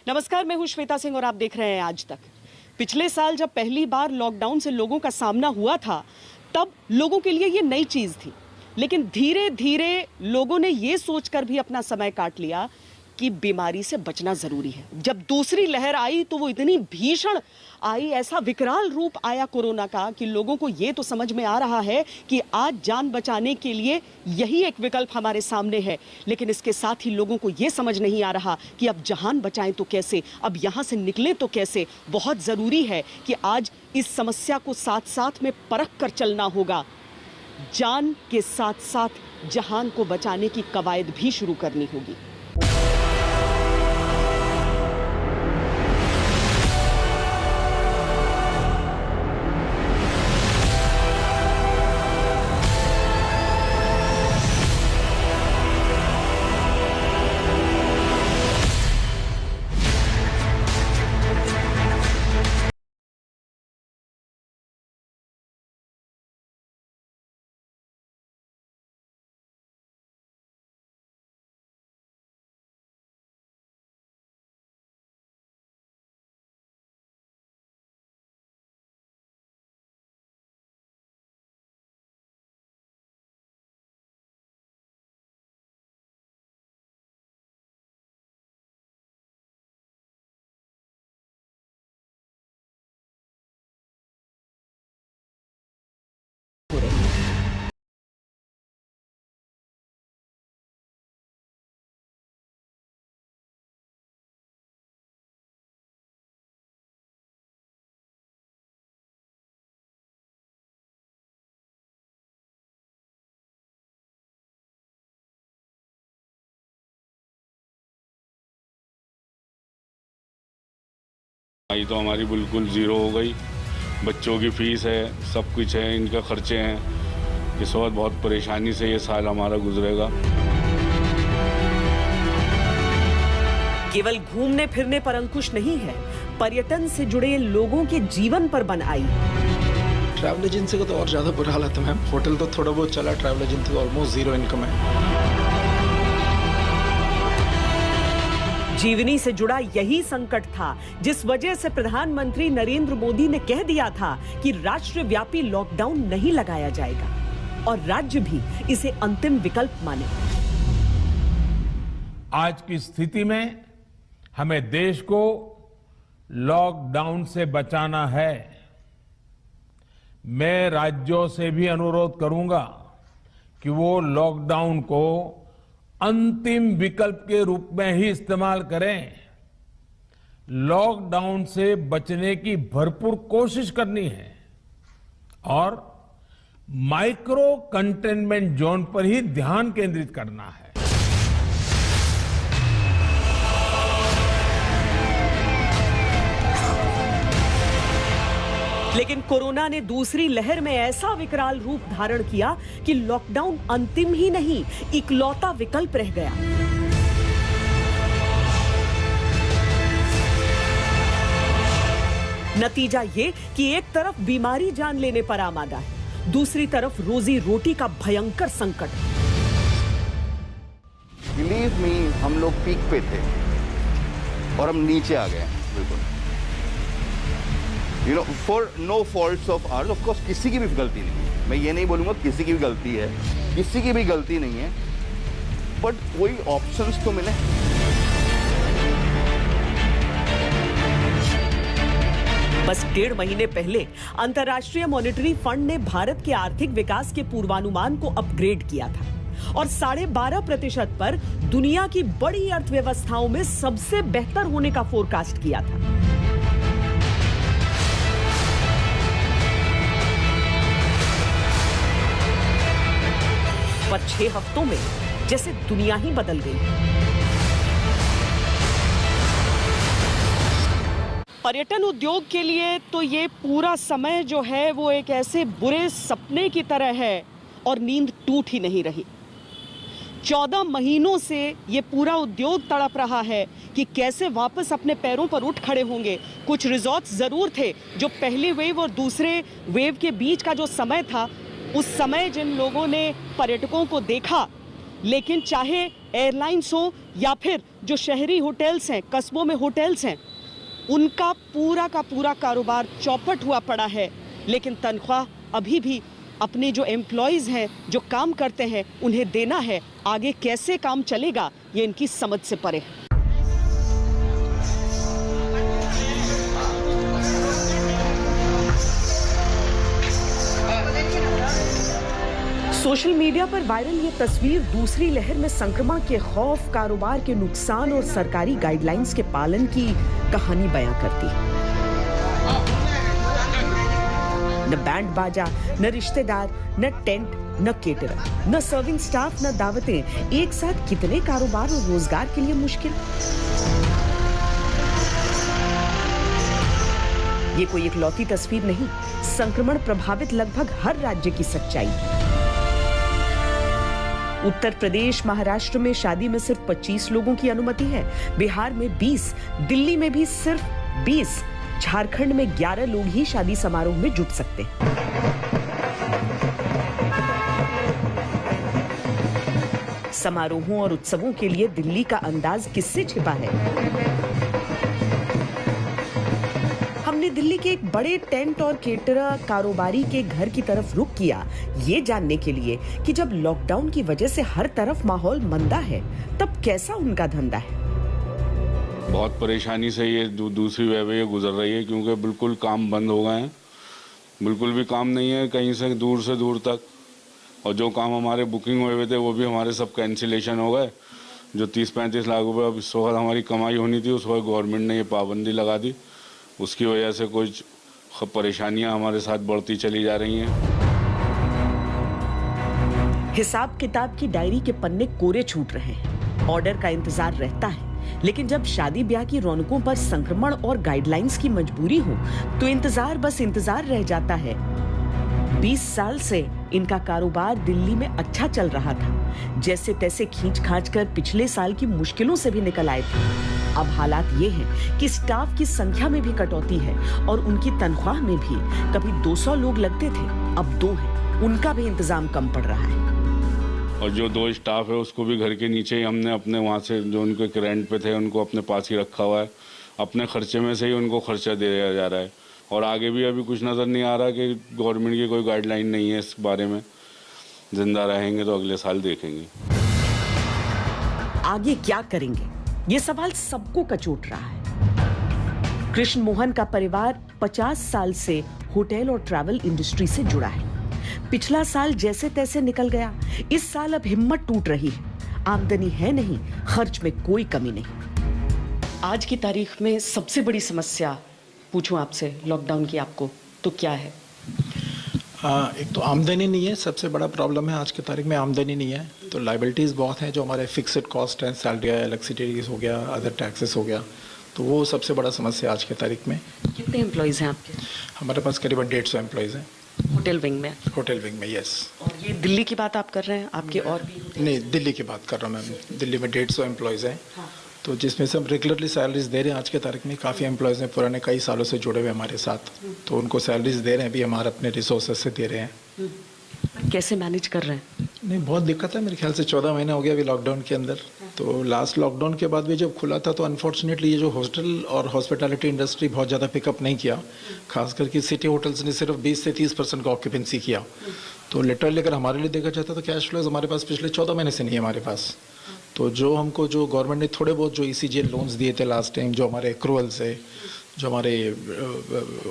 नमस्कार, मैं हूं श्वेता सिंह और आप देख रहे हैं आज तक। पिछले साल जब पहली बार लॉकडाउन से लोगों का सामना हुआ था, तब लोगों के लिए ये नई चीज थी। लेकिन धीरे धीरे लोगों ने ये सोचकर भी अपना समय काट लिया कि बीमारी से बचना जरूरी है। जब दूसरी लहर आई तो वो इतनी भीषण आई, ऐसा विकराल रूप आया कोरोना का कि लोगों को ये तो समझ में आ रहा है कि आज जान बचाने के लिए यही एक विकल्प हमारे सामने है। लेकिन इसके साथ ही लोगों को ये समझ नहीं आ रहा कि अब जान बचाएं तो कैसे, अब यहाँ से निकलें तो कैसे। बहुत ज़रूरी है कि आज इस समस्या को साथ साथ में परख कर चलना होगा। जान के साथ साथ जहान को बचाने की कवायद भी शुरू करनी होगी। ये तो हमारी बिल्कुल ज़ीरो हो गई। बच्चों की फीस है, सब कुछ है, इनके खर्चे हैं। इस वक्त बहुत परेशानी से ये साल हमारा गुजरेगा। केवल घूमने फिरने पर अंकुश नहीं है, पर्यटन से जुड़े लोगों के जीवन पर बन आई। ट्रैवल एजेंसी का तो और ज्यादा बुरा हालत है मैम। होटल तो थोड़ा बहुत चला, travel agency almost zero income है। जीवनी से जुड़ा यही संकट था जिस वजह से प्रधानमंत्री नरेंद्र मोदी ने कह दिया था कि राष्ट्रव्यापी लॉकडाउन नहीं लगाया जाएगा और राज्य भी इसे अंतिम विकल्प माने। आज की स्थिति में हमें देश को लॉकडाउन से बचाना है। मैं राज्यों से भी अनुरोध करूंगा कि वो लॉकडाउन को अंतिम विकल्प के रूप में ही इस्तेमाल करें। लॉकडाउन से बचने की भरपूर कोशिश करनी है और माइक्रो कंटेनमेंट जोन पर ही ध्यान केंद्रित करना है। लेकिन कोरोना ने दूसरी लहर में ऐसा विकराल रूप धारण किया कि लॉकडाउन अंतिम ही नहीं, इकलौता विकल्प रह गया। नतीजा ये कि एक तरफ बीमारी जान लेने पर आमादा है, दूसरी तरफ रोजी रोटी का भयंकर संकट। बिलीव मी, हम लोग पीक पे थे और हम नीचे आ गए बिल्कुल। You know, for no faults of ours, of course किसी की भी गलती नहीं है। मैं ये नहीं बोलूँगा किसी की भी गलती है, किसी की भी गलती नहीं है, बट कोई ऑप्शंस तो मिले। बस 1.5 महीने पहले अंतर्राष्ट्रीय मॉनेटरी फंड ने भारत के आर्थिक विकास के पूर्वानुमान को अपग्रेड किया था और 12.5% पर दुनिया की बड़ी अर्थव्यवस्थाओं में सबसे बेहतर होने का फोरकास्ट किया था। पर 6 हफ्तों में जैसे दुनिया ही बदल गई। पर्यटन उद्योग के लिए तो ये पूरा समय जो है वो एक ऐसे बुरे सपने की तरह है और नींद टूट ही नहीं रही। 14 महीनों से ये पूरा उद्योग तड़प रहा है कि कैसे वापस अपने पैरों पर उठ खड़े होंगे। कुछ रिजॉर्ट्स जरूर थे जो पहले वेव और दूसरे वेव के बीच का जो समय था, उस समय जिन लोगों ने पर्यटकों को देखा, लेकिन चाहे एयरलाइंस हो या फिर जो शहरी होटल्स हैं, कस्बों में होटल्स हैं, उनका पूरा का पूरा कारोबार चौपट हुआ पड़ा है, लेकिन तनख्वाह अभी भी अपने जो एम्प्लॉयज हैं, जो काम करते हैं, उन्हें देना है। आगे कैसे काम चलेगा ये इनकी समझ से परे है। सोशल मीडिया पर वायरल ये तस्वीर दूसरी लहर में संक्रमण के खौफ, कारोबार के नुकसान और सरकारी गाइडलाइंस के पालन की कहानी बयां करती है। न बैंड बाजा, न रिश्तेदार, न टेंट, न केटरर, न सर्विंग स्टाफ, न दावतें, एक साथ कितने कारोबार और रोजगार के लिए मुश्किल। ये कोई इकलौती तस्वीर नहीं, संक्रमण प्रभावित लगभग हर राज्य की सच्चाई। उत्तर प्रदेश, महाराष्ट्र में शादी में सिर्फ 25 लोगों की अनुमति है, बिहार में 20, दिल्ली में भी सिर्फ 20, झारखंड में 11 लोग ही शादी समारोह में जुट सकते हैं। समारोहों और उत्सवों के लिए दिल्ली का अंदाज किससे छिपा है? हमने दिल्ली के एक बड़े टेंट और केटरर कारोबारी के घर की तरफ रुख किया, ये जानने के लिए कि जब लॉकडाउन की वजह से हर तरफ माहौल मंदा है, तब कैसा उनका धंधा है। बहुत परेशानी से ये दूसरी वेव ये गुजर रही है, क्योंकि बिल्कुल काम बंद हो गए हैं, बिल्कुल भी काम नहीं है कहीं से दूर तक। और जो काम हमारे बुकिंग हुए थे वो भी हमारे सब कैंसिलेशन हो गए। जो 30-35 लाख रुपए अब इस वक्त हमारी कमाई होनी थी, उस वक्त गवर्नमेंट ने ये पाबंदी लगा दी। उसकी वजह से कुछ परेशानियां हमारे साथ बढ़ती चली जा रही हैं। हिसाब किताब की डायरी के पन्ने कोरे छूट रहे हैं, ऑर्डर का इंतजार रहता है, लेकिन जब शादी ब्याह की रौनकों पर संक्रमण और गाइडलाइंस की मजबूरी हो, तो इंतजार बस इंतजार रह जाता है। 20 साल से इनका कारोबार दिल्ली में अच्छा चल रहा था, जैसे तैसे खींच खांच कर पिछले साल की मुश्किलों से भी निकल आए थे। अब हालात ये हैं कि स्टाफ की संख्या में भी कटौती है और उनकी तनख्वाह में भी। कभी 200 लोग लगते थे, अब 2 हैं, उनका भी इंतजाम कम पड़ रहा है। और जो 2 स्टाफ है उसको भी घर के नीचे ही हमने अपने वहाँ से जो उनके रेंट पे थे उनको अपने पास ही रखा हुआ है। अपने खर्चे में से ही उनको खर्चा दिया जा रहा है। और आगे भी अभी कुछ नज़र नहीं आ रहा कि गवर्नमेंट की कोई गाइडलाइन नहीं है इस बारे में। जिंदा रहेंगे तो अगले साल देखेंगे आगे क्या करेंगे, ये सवाल सबको कचोट रहा है। कृष्ण मोहन का परिवार 50 साल से होटल और ट्रैवल इंडस्ट्री से जुड़ा है। पिछला साल जैसे तैसे निकल गया, इस साल अब हिम्मत टूट रही है। आमदनी है नहीं, खर्च में कोई कमी नहीं। आज की तारीख में सबसे बड़ी समस्या पूछूं आपसे लॉकडाउन की आपको, तो क्या है? एक तो आमदनी नहीं है, सबसे बड़ा प्रॉब्लम है आज की तारीख में, आमदनी नहीं है। तो लाइबिलिटीज़ बहुत हैं, जो हमारे फिक्स्ड कॉस्ट हैं, सैलरी है, इलेक्ट्रिसिटी हो गया, अदर टैक्सेस हो गया, तो वो सबसे बड़ा समस्या आज की तारीख में। कितने एम्प्लॉयज़ हैं आपके? हमारे पास करीबन 150 एम्प्लॉयज़ हैं होटल विंग में। होटल विंग में, यस। और ये दिल्ली की बात आप कर रहे हैं, आपके और भी? नहीं, दिल्ली की बात कर रहा हूँ मैं। दिल्ली में 150 एम्प्लॉयज़ हैं। हाँ। तो जिसमें से हम रेगुलरली सैलरीज दे रहे हैं। आज के तारीख में काफ़ी एम्प्लॉयज़ हैं पुराने कई सालों से जुड़े हुए हमारे साथ, तो उनको सैलरीज दे रहे हैं, भी हमारे अपने रिसोर्सेज से दे रहे हैं। कैसे मैनेज कर रहे हैं? नहीं, बहुत दिक्कत है। मेरे ख्याल से 14 महीने हो गया अभी लॉकडाउन के अंदर। तो लास्ट लॉकडाउन के बाद भी जब खुला था तो अनफॉर्चुनेटली ये जो हॉस्टल और हॉस्पिटैलिटी इंडस्ट्री बहुत ज़्यादा पिकअप नहीं किया, खास करके सिटी होटल्स ने सिर्फ 20 से 30% का ऑक्यूपेंसी किया। तो लिटरली अगर हमारे लिए देखा जाता तो कैश फ्लोज हमारे पास पिछले 14 महीने से नहीं है हमारे पास। तो जो हमको जो गवर्नमेंट ने थोड़े बहुत जो ECGL लोन्स दिए थे लास्ट टाइम, जो हमारे एक्रूअल्स है, जो हमारे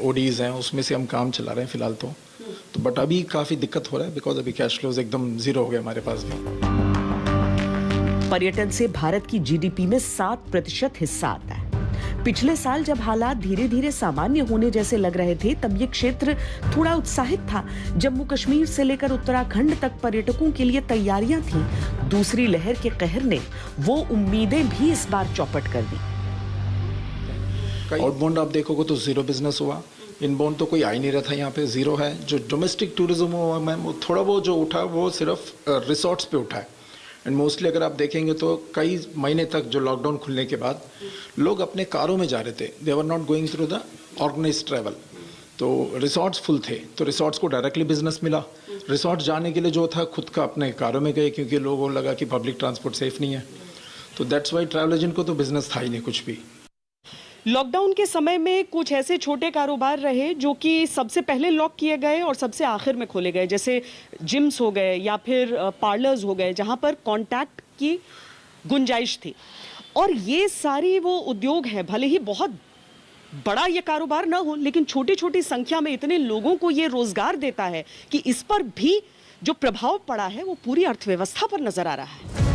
ODs हैं, उसमें से हम काम चला रहे हैं फिलहाल तो बट अभी काफ़ी दिक्कत हो रहा है, बिकॉज अभी कैश फ्लोज एकदम जीरो हो गए हमारे पास भी। पर्यटन से भारत की GDP में 7% हिस्सा आता है। पिछले साल जब हालात धीरे धीरे सामान्य होने जैसे लग रहे थे, तब ये क्षेत्र थोड़ा उत्साहित था। जम्मू कश्मीर से लेकर उत्तराखंड तक पर्यटकों के लिए तैयारियां थीं। दूसरी लहर के कहर ने वो उम्मीदें भी इस बार चौपट कर दी। आउटबाउंड आप देखोगे तो जीरो बिजनेस हुआ, इनबाउंड तो कोई आ ही नहीं रहा था, यहाँ पे जीरो है। जो डोमेस्टिक टूरिज्म हुआ मैम, वो थोड़ा बहुत जो उठा वो सिर्फ रिसोर्ट्स पे उठा है। एंड मोस्टली अगर आप देखेंगे तो कई महीने तक जो लॉकडाउन खुलने के बाद लोग अपने कारों में जा रहे थे, they were not going through the organised travel. तो रिसोर्ट्स फुल थे, तो रिसोर्ट्स को डायरेक्टली बिजनेस मिला। रिसोर्ट जाने के लिए जो था खुद का अपने कारों में गए, क्योंकि लोगों को लगा कि पब्लिक ट्रांसपोर्ट सेफ नहीं है। तो दैट्स वाई ट्रैवल एजेंट को तो बिजनेस था ही नहीं कुछ भी। लॉकडाउन के समय में कुछ ऐसे छोटे कारोबार रहे जो कि सबसे पहले लॉक किए गए और सबसे आखिर में खोले गए, जैसे जिम्स हो गए या फिर पार्लर्स हो गए, जहां पर कांटेक्ट की गुंजाइश थी। और ये सारी वो उद्योग है, भले ही बहुत बड़ा ये कारोबार ना हो, लेकिन छोटी छोटी संख्या में इतने लोगों को ये रोजगार देता है कि इस पर भी जो प्रभाव पड़ा है वो पूरी अर्थव्यवस्था पर नजर आ रहा है।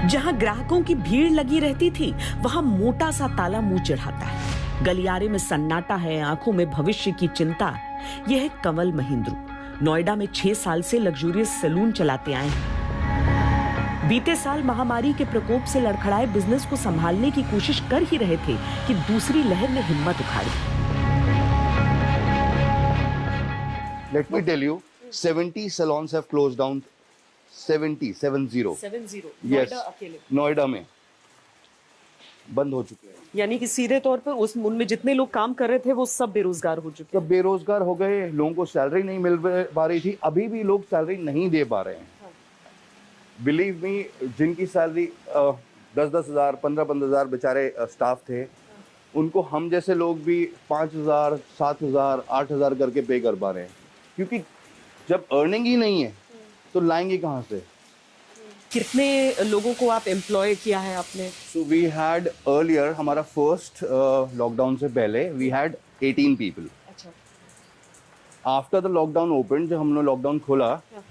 जहां ग्राहकों की भीड़ लगी रहती थी, वहां मोटा सा ताला मुंह चढ़ाता है। गलियारे में सन्नाटा है, आंखों में भविष्य की चिंता। यह है कंवल महिंद्रू। नोएडा में 6 साल से लग्जूरियस सैलून चलाते आए हैं। बीते साल महामारी के प्रकोप से लड़खड़ाए बिजनेस को संभालने की कोशिश कर ही रहे थे कि दूसरी लहर ने हिम्मत उखाड़ी। Let me tell you, 70 salons have closed down. 70 yes, Noida में बंद हो चुके हैं। यानी कि सीधे तौर पर उस उनमें जितने लोग काम कर रहे थे वो सब बेरोजगार हो चुके हैं। सब बेरोजगार हो गए, लोगों को सैलरी नहीं मिल पा रही थी, अभी भी लोग सैलरी नहीं दे पा रहे हैं। बिलीव मी, जिनकी सैलरी 10-10 हज़ार 15-15 हज़ार बेचारे स्टाफ थे, उनको हम जैसे लोग भी 5,000 7,000 8,000 करके पे कर पा रहे हैं, क्योंकि जब अर्निंग ही नहीं है तो लाएंगे कहाँ से। कितने लोगों को आप एम्प्लॉय किया है आपने? सो वी हैड अर्लियर, हमारा फर्स्ट लॉकडाउन से पहले we had 18 people. After the lockdown open, जब हमने लॉकडाउन खोला,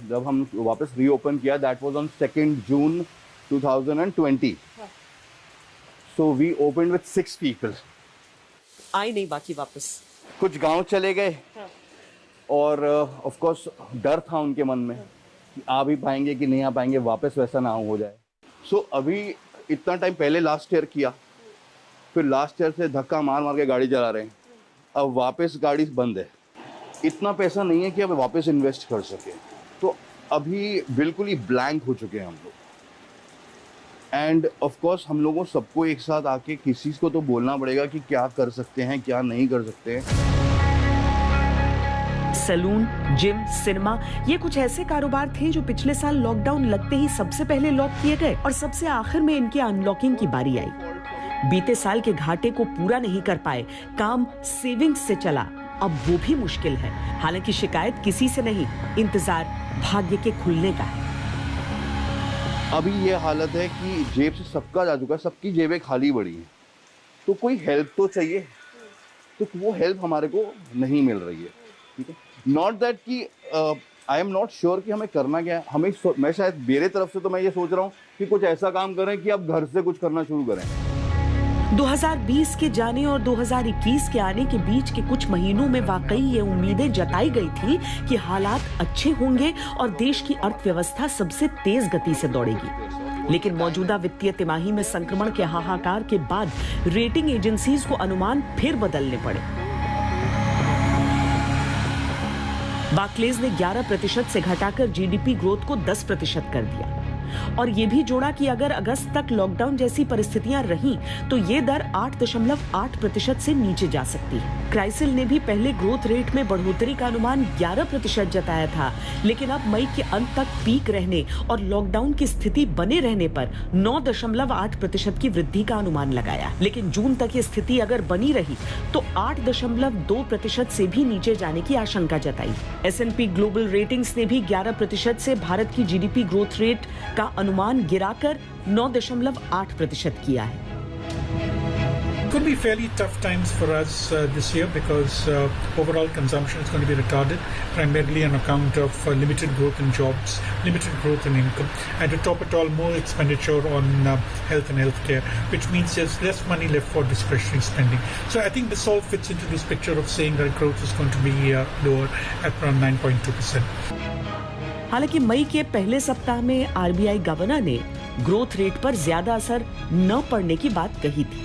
जब हम वापस रीओपन किया, that was on 2 June 2020। So we open with 6 people. आए नहीं बाकी वापस, कुछ गांव चले गए और ऑफ कोर्स डर था उनके मन में कि आ भी पाएंगे कि नहीं आ पाएंगे, वापस वैसा ना हो जाए। सो अभी इतना टाइम पहले लास्ट ईयर किया, फिर लास्ट ईयर से धक्का मार मार के गाड़ी चला रहे हैं, अब वापस गाड़ी बंद है। इतना पैसा नहीं है कि अब वापस इन्वेस्ट कर सके, तो अभी बिल्कुल ही ब्लैंक हो चुके हैं हम लोग। एंड ऑफ कोर्स हम लोगों सबको एक साथ आके किसी को तो बोलना पड़ेगा कि क्या कर सकते हैं, क्या नहीं कर सकते हैं। सैलून, जिम, सिनेमा, ये कुछ ऐसे कारोबार थे जो पिछले साल लॉकडाउन लगते ही सबसे पहले लॉक किए गए और सबसे आखिर में इनके अनलॉकिंग की बारी आई। बीते साल के घाटे को पूरा नहीं कर पाए, काम सेविंग्स से चला, अब वो भी मुश्किल है। हालांकि शिकायत किसी से नहीं, इंतजार भाग्य के खुलने का है। अभी ये हालत है कि जेब से सबका जा चुका है, सबकी जेबें खाली पड़ी हैं, तो कोई हेल्प तो चाहिए, तो वो हेल्प हमारे को नहीं मिल रही है। ठीक है, नॉट दैट कि आई एम नॉट श्योर कि हमें करना क्या है। हमें मैं शायद मेरे तरफ से तो मैं ये सोच रहा हूँ कि कुछ ऐसा काम करें कि अब घर से कुछ करना शुरू करें। 2020 के जाने और 2021 के आने के बीच के कुछ महीनों में वाकई ये उम्मीदें जताई गई थी कि हालात अच्छे होंगे और देश की अर्थव्यवस्था सबसे तेज गति से दौड़ेगी। लेकिन मौजूदा वित्तीय तिमाही में संक्रमण के हाहाकार के बाद रेटिंग एजेंसीज को अनुमान फिर बदलने पड़े। बार्कलेज ने 11% से घटाकर जीडीपी ग्रोथ को 10% कर दिया और ये भी जोड़ा कि अगर अगस्त तक लॉकडाउन जैसी परिस्थितियां रहीं तो ये दर 8.8% से नीचे जा सकती है। क्राइसिल ने भी पहले ग्रोथ रेट में बढ़ोतरी का अनुमान 11% जताया था, लेकिन अब मई के अंत तक पीक रहने और लॉकडाउन की स्थिति बने रहने पर 9.8% की वृद्धि का अनुमान लगाया। लेकिन जून तक ये स्थिति अगर बनी रही तो 8.2% से भी नीचे जाने की आशंका जताई। S&P ग्लोबल रेटिंग्स ने भी 11% से भारत की जीडीपी ग्रोथ रेट का अनुमान गिराकर 9.8% किया है। Could be fairly tough times for us this year because overall consumption is going to be retarded, primarily on account of limited growth in jobs, limited growth in income, and to top it all, more expenditure on health and healthcare, which means there's less money left for discretionary spending. So I think this all fits into this picture of saying that growth is going to be lower at around 9.2%. हालांकि मई के पहले सप्ताह में RBI governor ने growth rate पर ज्यादा असर न पड़ने की बात कही थी।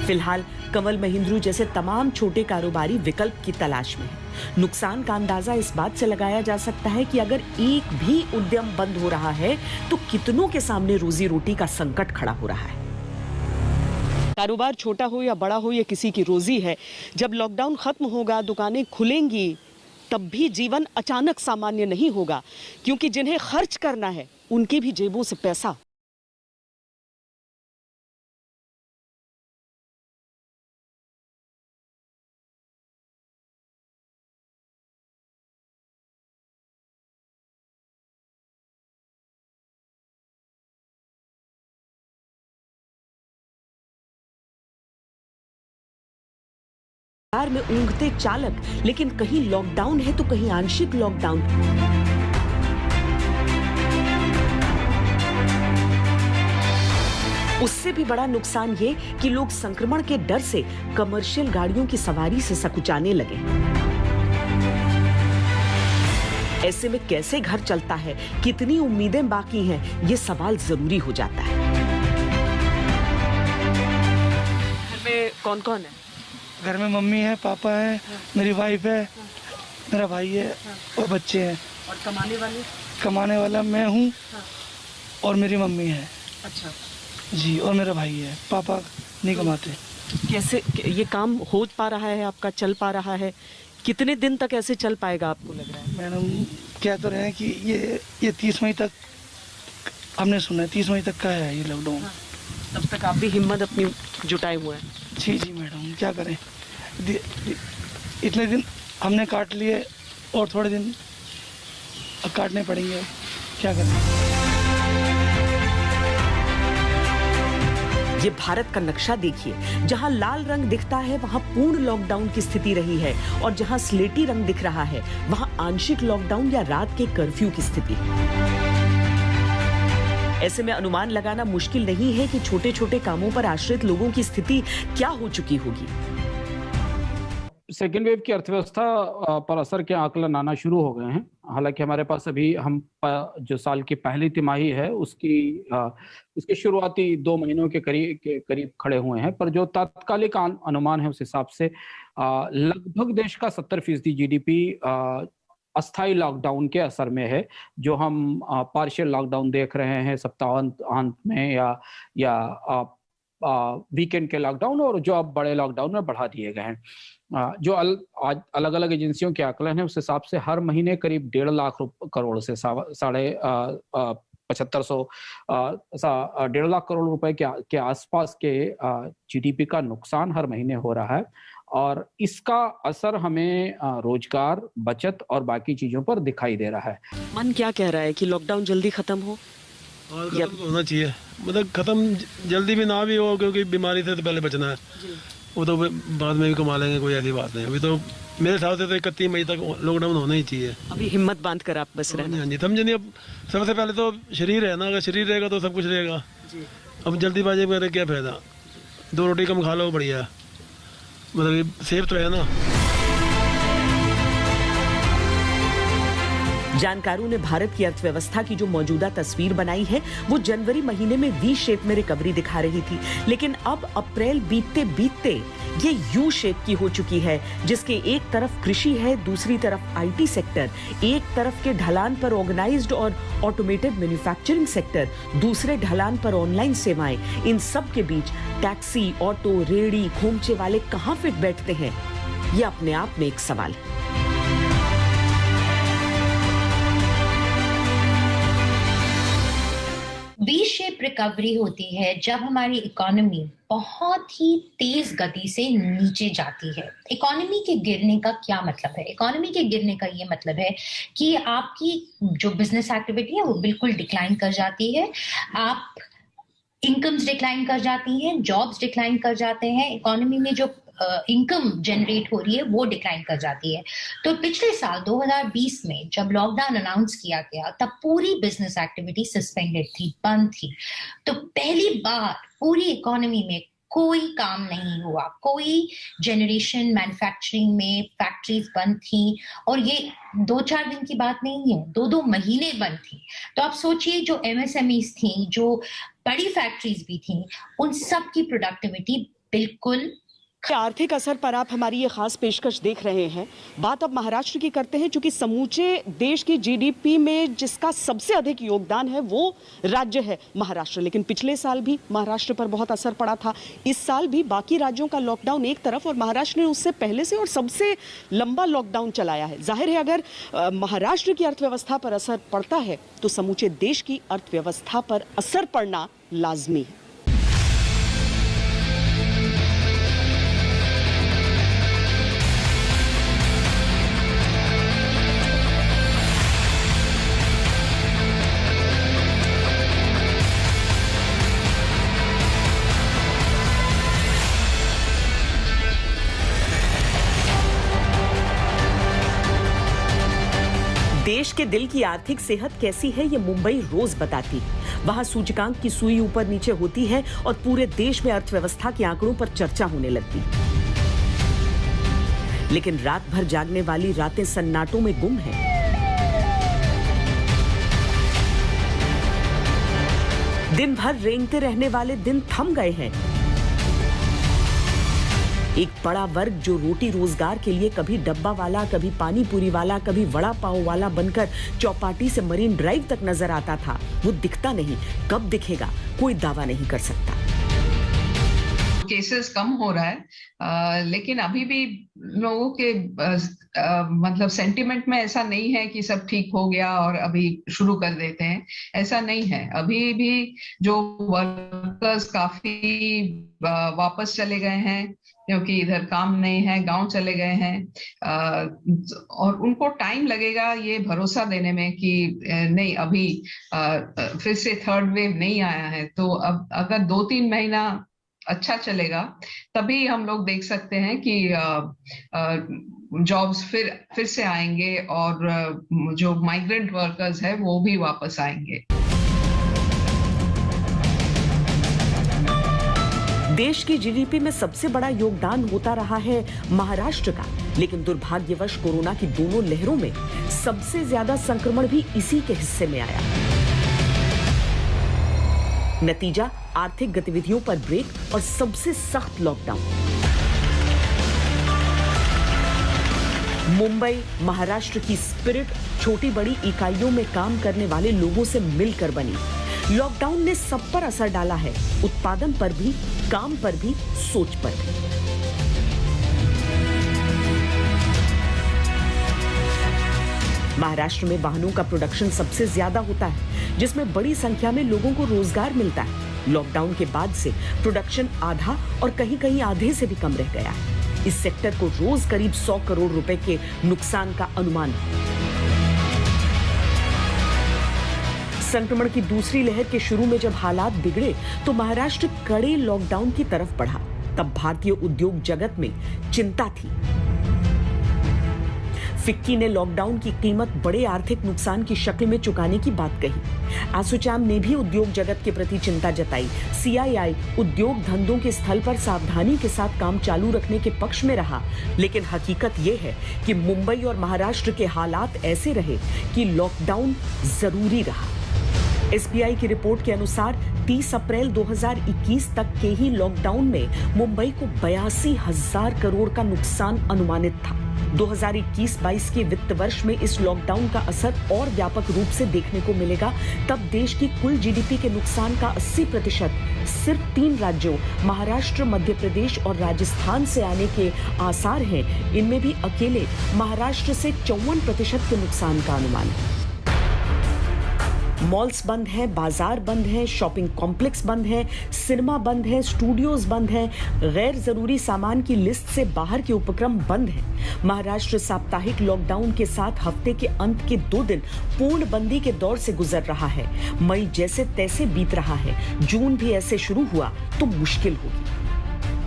फिलहाल कंवल महिंद्रू जैसे तमाम छोटे कारोबारी विकल्प की तलाश में हैं। नुकसान का अंदाजा इस बात से लगाया जा सकता है कि अगर एक भी उद्यम बंद हो रहा है तो कितनों के सामने रोजी रोटी का संकट खड़ा हो रहा है। कारोबार छोटा हो या बड़ा हो, ये किसी की रोजी है। जब लॉकडाउन खत्म होगा, दुकानें खुलेंगी, तब भी जीवन अचानक सामान्य नहीं होगा, क्योंकि जिन्हें खर्च करना है उनकी भी जेबों से पैसा में ऊँघते चालक, लेकिन कहीं लॉकडाउन है तो कहीं आंशिक लॉकडाउन। उससे भी बड़ा नुकसान ये कि लोग संक्रमण के डर से कमर्शियल गाड़ियों की सवारी से सकुचाने लगे। ऐसे में कैसे घर चलता है, कितनी उम्मीदें बाकी हैं, ये सवाल जरूरी हो जाता है। घर में कौन कौन है? घर में मम्मी है, पापा है, मेरी वाइफ है, मेरा भाई है और बच्चे हैं। और कमाने वाले? कमाने वाला मैं हूँ और मेरी मम्मी है। अच्छा जी, और मेरा भाई है, पापा नहीं कमाते। कैसे ये काम हो पा रहा है आपका, चल पा रहा है? कितने दिन तक ऐसे चल पाएगा आपको लग रहा है? मैडम कह तो रहे हैं कि ये 30 मई तक, हमने सुना है 30 मई तक का है ये लॉकडाउन। तब तक आप भी हिम्मत अपनी जुटाए हुए हैं? जी जी मैडम, क्या करें, इतने दिन हमने काट लिए और थोड़े दिन काटने पड़ेंगे, क्या करें। ये भारत का नक्शा देखिए, जहां लाल रंग दिखता है वहां पूर्ण लॉकडाउन की स्थिति रही है, और जहां स्लेटी रंग दिख रहा है वहां आंशिक लॉकडाउन या रात के कर्फ्यू की स्थिति। ऐसे में अनुमान लगाना मुश्किल नहीं है कि छोटे छोटे कामों पर आश्रित लोगों की स्थिति क्या हो चुकी होगी। सेकेंड वेव की अर्थव्यवस्था पर असर के आकलन आना शुरू हो गए हैं। हालांकि हमारे पास अभी जो साल की पहली तिमाही है उसकी शुरुआती 2 महीनों के करीब खड़े हुए हैं, पर जो तात्कालिक अनुमान है उस हिसाब से लगभग देश का 70% जीडीपी अस्थायी लॉकडाउन के असर में है। जो हम पार्शियल लॉकडाउन देख रहे हैं सप्ताहांत में या वीकेंड के लॉकडाउन, और जो अब बड़े लॉकडाउन में बढ़ा दिए गए हैं। जो आज अलग अलग एजेंसियों के आकलन है उस हिसाब से हर महीने करीब 1.5 लाख करोड़ से 1.5 लाख करोड़ रुपए के आसपास के जीडीपी का नुकसान हर महीने हो रहा है, और इसका असर हमें रोजगार, बचत और बाकी चीजों पर दिखाई दे रहा है। मन क्या कह रहा है कि लॉकडाउन जल्दी खत्म हो? खत्म होना चाहिए, मतलब खत्म जल्दी भी ना भी हो, क्योंकि बीमारी से तो पहले बचना है। वो तो बाद में भी कमा लेंगे, कोई ऐसी बात नहीं। अभी तो मेरे हिसाब से तो 31 मई तक लॉकडाउन होना ही चाहिए। अभी हिम्मत बांध कर आप बस रहना। हाँ जी, समझे नहीं। अब सबसे पहले तो शरीर है ना, अगर शरीर रहेगा तो सब कुछ रहेगा। अब जल्दीबाजी में क्या फायदा, 2 रोटी कम खा लो बढ़िया, मतलब सेफ तो है ना। जानकारों ने भारत की अर्थव्यवस्था की जो मौजूदा तस्वीर बनाई है वो जनवरी महीने में वी शेप में रिकवरी दिखा रही थी, लेकिन अब अप्रैल बीतते बीतते ये यू शेप की हो चुकी है, जिसके एक तरफ कृषि है, दूसरी तरफ आईटी सेक्टर, एक तरफ के ढलान पर ऑर्गेनाइज्ड और ऑटोमेटेड मैन्युफैक्चरिंग सेक्टर, दूसरे ढलान पर ऑनलाइन सेवाएं। इन सब के बीच टैक्सी, ऑटो, रेहड़ी, खोमचे वाले कहां फिट बैठते हैं, ये अपने आप में एक सवाल है। वी शेप रिकवरी होती है जब हमारी इकोनॉमी बहुत ही तेज गति से नीचे जाती है। इकोनॉमी के गिरने का क्या मतलब है? इकोनॉमी के गिरने का ये मतलब है कि आपकी जो बिजनेस एक्टिविटी है वो बिल्कुल डिक्लाइन कर जाती है, आप इनकम्स डिक्लाइन कर जाती हैं, जॉब्स डिक्लाइन कर जाते हैं, इकोनॉमी में जो इनकम जनरेट हो रही है वो डिक्लाइन कर जाती है। तो पिछले साल 2020 में जब लॉकडाउन अनाउंस किया गया तब पूरी बिजनेस एक्टिविटी सस्पेंडेड थी, बंद थी। तो पहली बार पूरी इकोनॉमी में कोई काम नहीं हुआ, कोई जनरेशन, मैन्युफैक्चरिंग में फैक्ट्रीज बंद थी, और ये 2-4 दिन की बात नहीं है, 2-2 महीने बंद थी। तो आप सोचिए जो MSMEs थी, जो बड़ी फैक्ट्रीज भी थी, उन सब की प्रोडक्टिविटी बिल्कुल आर्थिक असर पर आप हमारी ये खास पेशकश देख रहे हैं। बात अब महाराष्ट्र की करते हैं, क्योंकि समूचे देश की जीडीपी में जिसका सबसे अधिक योगदान है वो राज्य है महाराष्ट्र। लेकिन पिछले साल भी महाराष्ट्र पर बहुत असर पड़ा था। इस साल भी बाकी राज्यों का लॉकडाउन एक तरफ और महाराष्ट्र ने उससे पहले से और सबसे लंबा लॉकडाउन चलाया है। जाहिर है अगर महाराष्ट्र की अर्थव्यवस्था पर असर पड़ता है तो समूचे देश की अर्थव्यवस्था पर असर पड़ना लाजमी है। देश के दिल की आर्थिक सेहत कैसी है ये मुंबई रोज बताती है। वहां सूचकांक की सुई ऊपर नीचे होती है और पूरे देश में अर्थव्यवस्था के आंकड़ों पर चर्चा होने लगती है। लेकिन रात भर जागने वाली रातें सन्नाटों में गुम हैं। दिन भर रेंगते रहने वाले दिन थम गए हैं। एक बड़ा वर्ग जो रोटी रोजगार के लिए कभी डब्बा वाला, कभी पानी पूरी वाला, कभी वड़ा पाव वाला बनकर चौपाटी से मरीन ड्राइव तक नजर आता था, वो दिखता नहीं। कब दिखेगा कोई दावा नहीं कर सकता। केसेस कम हो रहा है, लेकिन अभी भी लोगों के मतलब सेंटिमेंट में ऐसा नहीं है कि सब ठीक हो गया और अभी शुरू कर देते हैं, ऐसा नहीं है। अभी भी जो वर्कर्स काफी वापस चले गए हैं क्योंकि इधर काम नहीं है, गांव चले गए हैं, और उनको टाइम लगेगा ये भरोसा देने में कि नहीं अभी फिर से थर्ड वेव नहीं आया है। तो अब अगर 2-3 महीना अच्छा चलेगा तभी हम लोग देख सकते हैं कि जॉब्स फिर से आएंगे और जो माइग्रेंट वर्कर्स है वो भी वापस आएंगे। देश की जीडीपी में सबसे बड़ा योगदान होता रहा है महाराष्ट्र का, लेकिन दुर्भाग्यवश कोरोना की दोनों लहरों में सबसे ज्यादा संक्रमण भी इसी के हिस्से में आया। नतीजा आर्थिक गतिविधियों पर ब्रेक और सबसे सख्त लॉकडाउन। मुंबई महाराष्ट्र की स्पिरिट छोटी बड़ी इकाइयों में काम करने वाले लोगों से मिलकर बनी। लॉकडाउन ने सब पर असर डाला है, उत्पादन पर भी, काम पर भी, सोच पर भी। महाराष्ट्र में वाहनों का प्रोडक्शन सबसे ज्यादा होता है, जिसमें बड़ी संख्या में लोगों को रोजगार मिलता है। लॉकडाउन के बाद से प्रोडक्शन आधा और कहीं-कहीं आधे से भी कम रह गया है। इस सेक्टर को रोज करीब 100 करोड़ रुपए के नुकसान का अनुमान है। संक्रमण की दूसरी लहर के शुरू में जब हालात बिगड़े तो महाराष्ट्र कड़े लॉकडाउन की तरफ बढ़ा। तब भारतीय उद्योग जगत में चिंता थी। फिक्की ने लॉकडाउन की कीमत बड़े आर्थिक नुकसान की शक्ल में चुकाने की बात कही। एसोचैम ने भी उद्योग जगत के प्रति चिंता जताई। सीआईआई उद्योग धंधों के स्थल पर सावधानी के साथ काम चालू रखने के पक्ष में रहा, लेकिन हकीकत यह है कि मुंबई और महाराष्ट्र के हालात ऐसे रहे कि लॉकडाउन जरूरी रहा। एसबीआई की रिपोर्ट के अनुसार 30 अप्रैल 2021 तक के ही लॉकडाउन में मुंबई को 82,000 करोड़ का नुकसान अनुमानित था। 2021-22 के वित्त वर्ष में इस लॉकडाउन का असर और व्यापक रूप से देखने को मिलेगा। तब देश की कुल जीडीपी के नुकसान का 80% सिर्फ 3 राज्यों महाराष्ट्र, मध्य प्रदेश और राजस्थान से आने के आसार हैं। इनमें भी अकेले महाराष्ट्र से 54% के नुकसान का अनुमान है। मॉल्स बंद हैं, बाजार बंद हैं, शॉपिंग कॉम्प्लेक्स बंद हैं, सिनेमा बंद है, स्टूडियोज बंद हैं, गैर जरूरी सामान की लिस्ट से बाहर के उपक्रम बंद हैं। महाराष्ट्र साप्ताहिक लॉकडाउन के साथ हफ्ते के अंत के 2 दिन पूर्ण बंदी के दौर से गुजर रहा है। मई जैसे तैसे बीत रहा है, जून भी ऐसे शुरू हुआ तो मुश्किल होगी।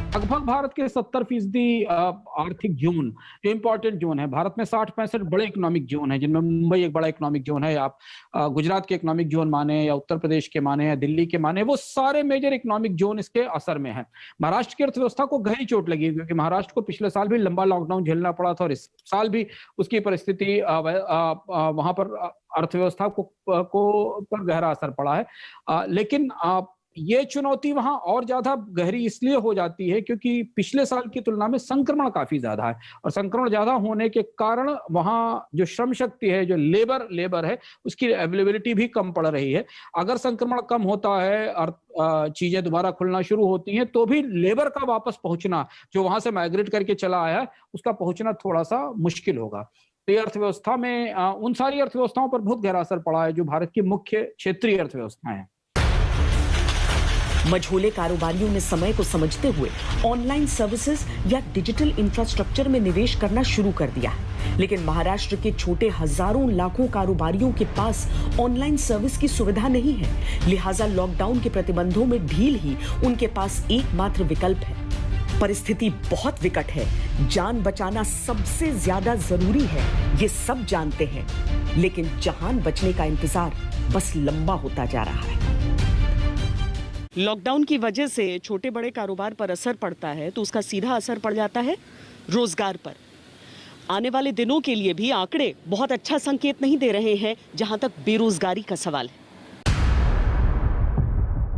लगभग भारत के 70% आर्थिक जोन जो इंपॉर्टेंट जोन है, भारत में 60-65 बड़े इकोनॉमिक जोन है, जिनमें मुंबई एक बड़ा इकोनॉमिक जोन है। आप गुजरात के इकोनॉमिक जोन माने या उत्तर प्रदेश के माने या दिल्ली के माने, वो सारे मेजर इकोनॉमिक जोन इसके असर में है। महाराष्ट्र की अर्थव्यवस्था को गहरी चोट लगी, क्योंकि महाराष्ट्र को पिछले साल भी लंबा लॉकडाउन झेलना पड़ा था और इस साल भी उसकी परिस्थिति वहां पर अर्थव्यवस्था को पर गहरा असर पड़ा है। लेकिन ये चुनौती वहां और ज्यादा गहरी इसलिए हो जाती है क्योंकि पिछले साल की तुलना में संक्रमण काफी ज्यादा है, और संक्रमण ज्यादा होने के कारण वहां जो श्रम शक्ति है, जो लेबर है, उसकी अवेलेबिलिटी भी कम पड़ रही है। अगर संक्रमण कम होता है और चीजें दोबारा खुलना शुरू होती हैं, तो भी लेबर का वापस पहुंचना, जो वहां से माइग्रेट करके चला आया है, उसका पहुंचना थोड़ा सा मुश्किल होगा। तो ये अर्थव्यवस्था में उन सारी अर्थव्यवस्थाओं पर बहुत गहरा असर पड़ा है जो भारत की मुख्य क्षेत्रीय अर्थव्यवस्थाएं हैं। मझोले कारोबारियों ने समय को समझते हुए ऑनलाइन सर्विसेज या डिजिटल इंफ्रास्ट्रक्चर में निवेश करना शुरू कर दिया है, लेकिन महाराष्ट्र के छोटे हजारों लाखों कारोबारियों के पास ऑनलाइन सर्विस की सुविधा नहीं है। लिहाजा लॉकडाउन के प्रतिबंधों में ढील ही उनके पास एकमात्र विकल्प है। परिस्थिति बहुत विकट है, जान बचाना सबसे ज्यादा जरूरी है, ये सब जानते हैं, लेकिन जान बचने का इंतजार बस लंबा होता जा रहा है। लॉकडाउन की वजह से छोटे बड़े कारोबार पर असर पड़ता है तो उसका सीधा असर पड़ जाता है रोजगार पर। आने वाले दिनों के लिए भी आंकड़े बहुत अच्छा संकेत नहीं दे रहे हैं जहां तक बेरोजगारी का सवाल है।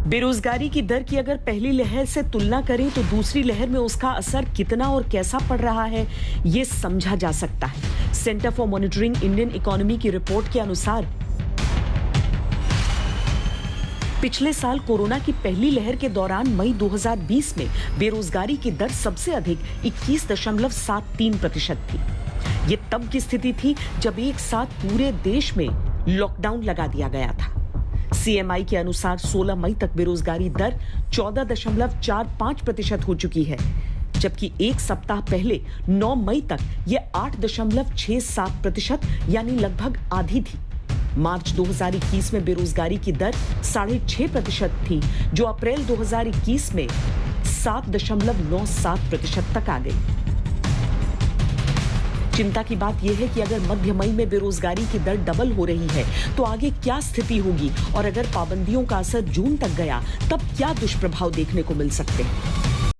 बेरोजगारी की दर की अगर पहली लहर से तुलना करें तो दूसरी लहर में उसका असर कितना और कैसा पड़ रहा है, ये समझा जा सकता है। Centre for monitoring Indian economy की रिपोर्ट के अनुसार पिछले साल कोरोना की पहली लहर के दौरान मई 2020 में बेरोजगारी की दर सबसे अधिक 21.73% थी। ये तब की स्थिति थी जब एक साथ पूरे देश में लॉकडाउन लगा दिया गया था। CMI के अनुसार 16 मई तक बेरोजगारी दर 14.45% हो चुकी है, जबकि एक सप्ताह पहले 9 मई तक ये 8.67% यानी लगभग आधी थी। मार्च 2021 में बेरोजगारी की दर 6.5% थी, जो अप्रैल 2021 में 7.97% तक आ गई। चिंता की बात यह है कि अगर मध्य मई में बेरोजगारी की दर डबल हो रही है तो आगे क्या स्थिति होगी, और अगर पाबंदियों का असर जून तक गया तब क्या दुष्प्रभाव देखने को मिल सकते हैं।